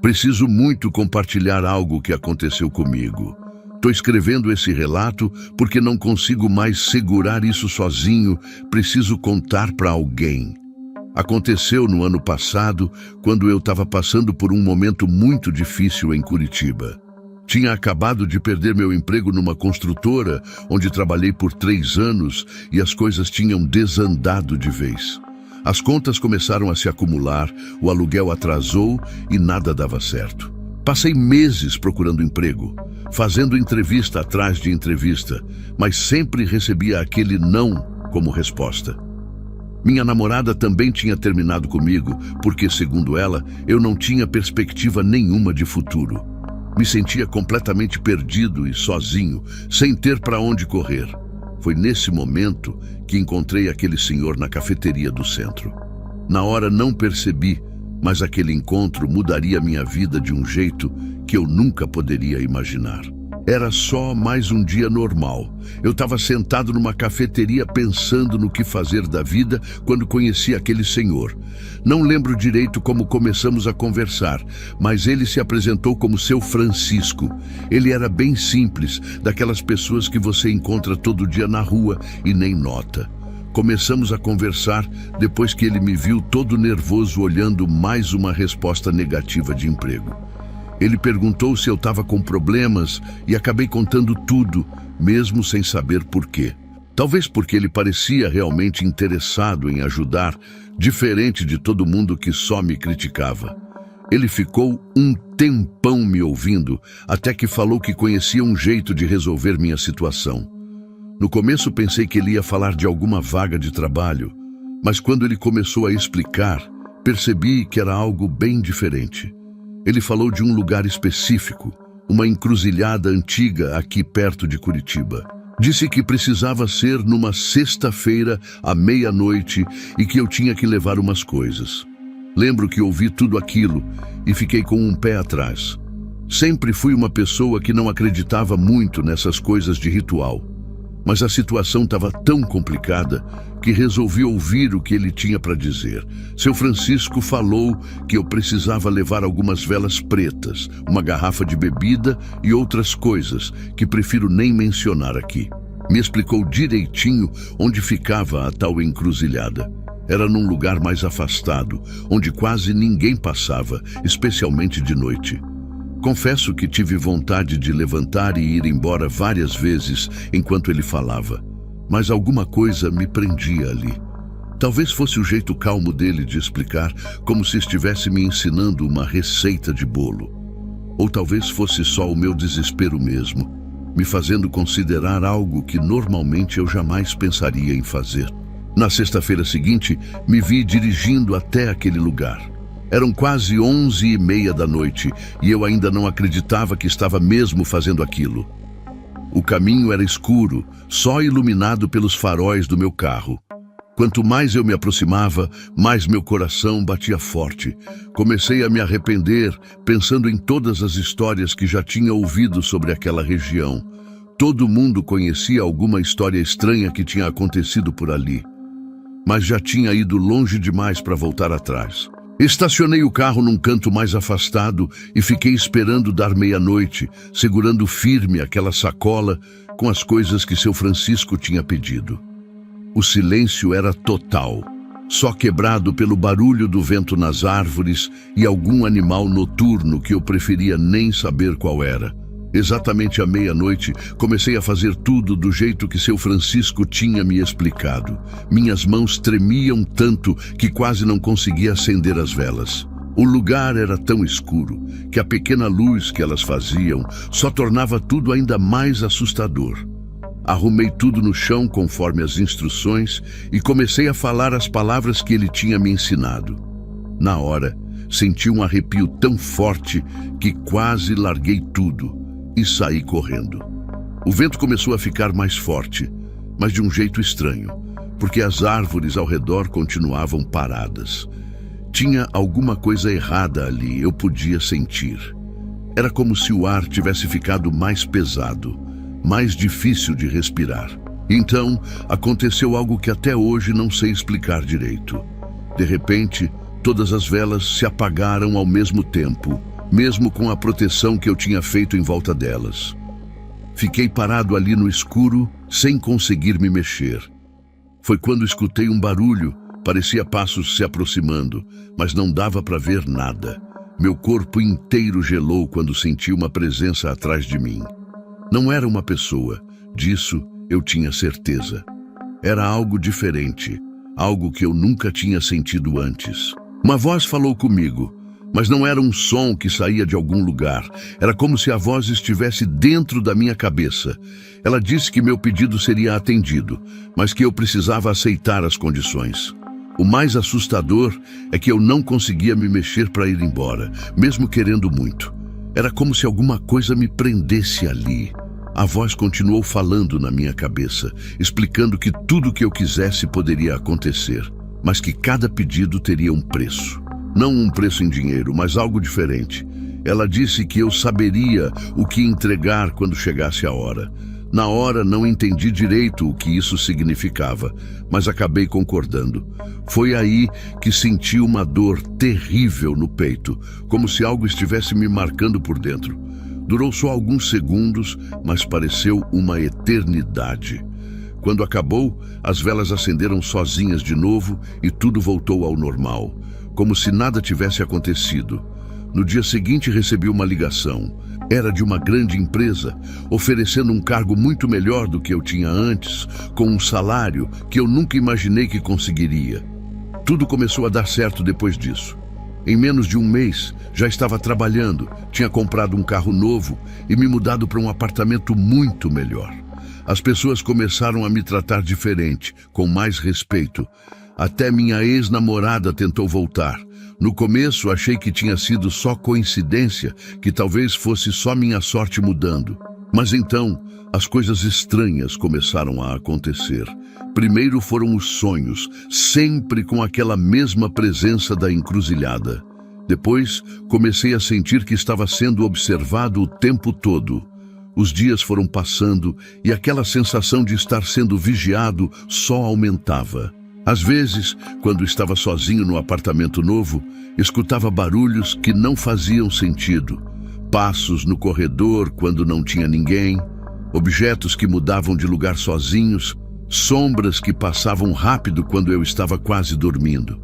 Preciso muito compartilhar algo que aconteceu comigo. Estou escrevendo esse relato porque não consigo mais segurar isso sozinho, preciso contar para alguém. Aconteceu no ano passado, quando eu estava passando por um momento muito difícil em Curitiba. Tinha acabado de perder meu emprego numa construtora, onde trabalhei por 3 anos e as coisas tinham desandado de vez. As contas começaram a se acumular, o aluguel atrasou e nada dava certo. Passei meses procurando emprego, fazendo entrevista atrás de entrevista, mas sempre recebia aquele não como resposta. Minha namorada também tinha terminado comigo, porque, segundo ela, eu não tinha perspectiva nenhuma de futuro. Me sentia completamente perdido e sozinho, sem ter para onde correr. Foi nesse momento que encontrei aquele senhor na cafeteria do centro. Na hora não percebi, mas aquele encontro mudaria minha vida de um jeito que eu nunca poderia imaginar. Era só mais um dia normal. Eu estava sentado numa cafeteria pensando no que fazer da vida quando conheci aquele senhor. Não lembro direito como começamos a conversar, mas ele se apresentou como seu Francisco. Ele era bem simples, daquelas pessoas que você encontra todo dia na rua e nem nota. Começamos a conversar depois que ele me viu todo nervoso olhando mais uma resposta negativa de emprego. Ele perguntou se eu estava com problemas e acabei contando tudo, mesmo sem saber por quê. Talvez porque ele parecia realmente interessado em ajudar, diferente de todo mundo que só me criticava. Ele ficou um tempão me ouvindo, até que falou que conhecia um jeito de resolver minha situação. No começo pensei que ele ia falar de alguma vaga de trabalho, mas quando ele começou a explicar, percebi que era algo bem diferente. Ele falou de um lugar específico, uma encruzilhada antiga aqui perto de Curitiba. Disse que precisava ser numa sexta-feira à meia-noite e que eu tinha que levar umas coisas. Lembro que ouvi tudo aquilo e fiquei com um pé atrás. Sempre fui uma pessoa que não acreditava muito nessas coisas de ritual. Mas a situação estava tão complicada que resolvi ouvir o que ele tinha para dizer. Seu Francisco falou que eu precisava levar algumas velas pretas, uma garrafa de bebida e outras coisas que prefiro nem mencionar aqui. Me explicou direitinho onde ficava a tal encruzilhada. Era num lugar mais afastado, onde quase ninguém passava, especialmente de noite. Confesso que tive vontade de levantar e ir embora várias vezes enquanto ele falava, mas alguma coisa me prendia ali. Talvez fosse o jeito calmo dele de explicar, como se estivesse me ensinando uma receita de bolo. Ou talvez fosse só o meu desespero mesmo, me fazendo considerar algo que normalmente eu jamais pensaria em fazer. Na sexta-feira seguinte, me vi dirigindo até aquele lugar. Eram quase 11h30 da noite e eu ainda não acreditava que estava mesmo fazendo aquilo. O caminho era escuro, só iluminado pelos faróis do meu carro. Quanto mais eu me aproximava, mais meu coração batia forte. Comecei a me arrepender, pensando em todas as histórias que já tinha ouvido sobre aquela região. Todo mundo conhecia alguma história estranha que tinha acontecido por ali. Mas já tinha ido longe demais para voltar atrás. Estacionei o carro num canto mais afastado e fiquei esperando dar meia-noite, segurando firme aquela sacola com as coisas que seu Francisco tinha pedido. O silêncio era total, só quebrado pelo barulho do vento nas árvores e algum animal noturno que eu preferia nem saber qual era. Exatamente à meia-noite, comecei a fazer tudo do jeito que seu Francisco tinha me explicado. Minhas mãos tremiam tanto que quase não conseguia acender as velas. O lugar era tão escuro que a pequena luz que elas faziam só tornava tudo ainda mais assustador. Arrumei tudo no chão conforme as instruções e comecei a falar as palavras que ele tinha me ensinado. Na hora, senti um arrepio tão forte que quase larguei tudo e saí correndo. O vento começou a ficar mais forte, mas de um jeito estranho, porque as árvores ao redor continuavam paradas. Tinha alguma coisa errada ali, eu podia sentir. Era como se o ar tivesse ficado mais pesado, mais difícil de respirar. Então, aconteceu algo que até hoje não sei explicar direito. De repente, todas as velas se apagaram ao mesmo tempo, mesmo com a proteção que eu tinha feito em volta delas. Fiquei parado ali no escuro, sem conseguir me mexer. Foi quando escutei um barulho, parecia passos se aproximando, mas não dava para ver nada. Meu corpo inteiro gelou quando senti uma presença atrás de mim. Não era uma pessoa, disso eu tinha certeza. Era algo diferente, algo que eu nunca tinha sentido antes. Uma voz falou comigo, mas não era um som que saía de algum lugar. Era como se a voz estivesse dentro da minha cabeça. Ela disse que meu pedido seria atendido, mas que eu precisava aceitar as condições. O mais assustador é que eu não conseguia me mexer para ir embora, mesmo querendo muito. Era como se alguma coisa me prendesse ali. A voz continuou falando na minha cabeça, explicando que tudo o que eu quisesse poderia acontecer, mas que cada pedido teria um preço. Não um preço em dinheiro, mas algo diferente. Ela disse que eu saberia o que entregar quando chegasse a hora. Na hora não entendi direito o que isso significava, mas acabei concordando. Foi aí que senti uma dor terrível no peito, como se algo estivesse me marcando por dentro. Durou só alguns segundos, mas pareceu uma eternidade. Quando acabou, as velas acenderam sozinhas de novo e tudo voltou ao normal, como se nada tivesse acontecido. No dia seguinte recebi uma ligação. Era de uma grande empresa, oferecendo um cargo muito melhor do que eu tinha antes, com um salário que eu nunca imaginei que conseguiria. Tudo começou a dar certo depois disso. Em menos de um mês, já estava trabalhando, tinha comprado um carro novo e me mudado para um apartamento muito melhor. As pessoas começaram a me tratar diferente, com mais respeito. Até minha ex-namorada tentou voltar. No começo, achei que tinha sido só coincidência, que talvez fosse só minha sorte mudando. Mas então, as coisas estranhas começaram a acontecer. Primeiro foram os sonhos, sempre com aquela mesma presença da encruzilhada. Depois, comecei a sentir que estava sendo observado o tempo todo. Os dias foram passando e aquela sensação de estar sendo vigiado só aumentava. Às vezes, quando estava sozinho no apartamento novo, escutava barulhos que não faziam sentido. Passos no corredor quando não tinha ninguém, objetos que mudavam de lugar sozinhos, sombras que passavam rápido quando eu estava quase dormindo.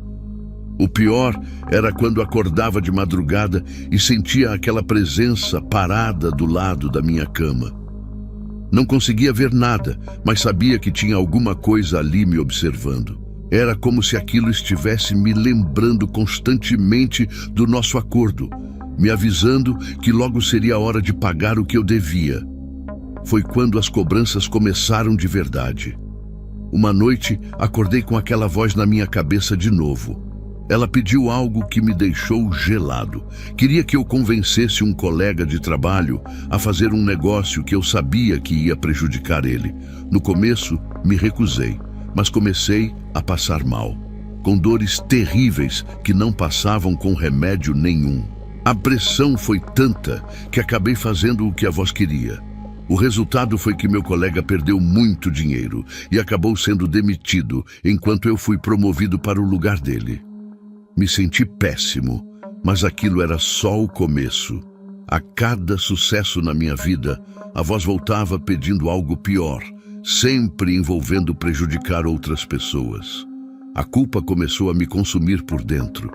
O pior era quando acordava de madrugada e sentia aquela presença parada do lado da minha cama. Não conseguia ver nada, mas sabia que tinha alguma coisa ali me observando. Era como se aquilo estivesse me lembrando constantemente do nosso acordo, me avisando que logo seria a hora de pagar o que eu devia. Foi quando as cobranças começaram de verdade. Uma noite, acordei com aquela voz na minha cabeça de novo. Ela pediu algo que me deixou gelado. Queria que eu convencesse um colega de trabalho a fazer um negócio que eu sabia que ia prejudicar ele. No começo, me recusei, mas comecei a passar mal, com dores terríveis que não passavam com remédio nenhum. A pressão foi tanta que acabei fazendo o que a voz queria. O resultado foi que meu colega perdeu muito dinheiro e acabou sendo demitido, enquanto eu fui promovido para o lugar dele. Me senti péssimo, mas aquilo era só o começo. A cada sucesso na minha vida, a voz voltava pedindo algo pior, sempre envolvendo prejudicar outras pessoas. A culpa começou a me consumir por dentro.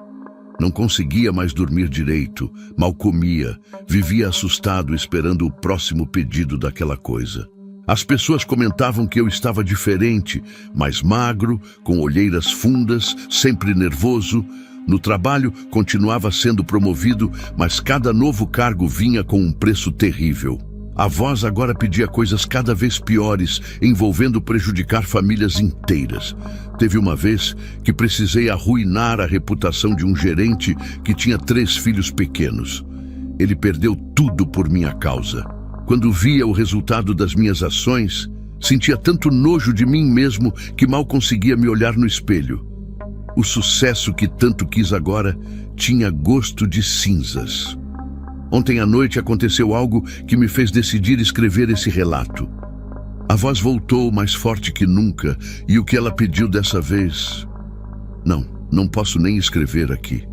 Não conseguia mais dormir direito, mal comia, vivia assustado esperando o próximo pedido daquela coisa. As pessoas comentavam que eu estava diferente, mais magro, com olheiras fundas, sempre nervoso. No trabalho, continuava sendo promovido, mas cada novo cargo vinha com um preço terrível. A voz agora pedia coisas cada vez piores, envolvendo prejudicar famílias inteiras. Teve uma vez que precisei arruinar a reputação de um gerente que tinha 3 filhos pequenos. Ele perdeu tudo por minha causa. Quando via o resultado das minhas ações, sentia tanto nojo de mim mesmo que mal conseguia me olhar no espelho. O sucesso que tanto quis agora tinha gosto de cinzas. Ontem à noite aconteceu algo que me fez decidir escrever esse relato. A voz voltou mais forte que nunca, e o que ela pediu dessa vez? Não posso nem escrever aqui.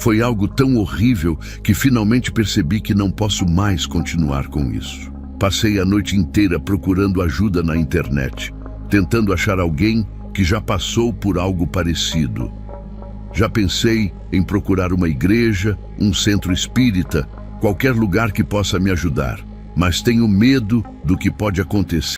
Foi algo tão horrível que finalmente percebi que não posso mais continuar com isso. Passei a noite inteira procurando ajuda na internet, tentando achar alguém que já passou por algo parecido. Já pensei em procurar uma igreja, um centro espírita, qualquer lugar que possa me ajudar, mas tenho medo do que pode acontecer.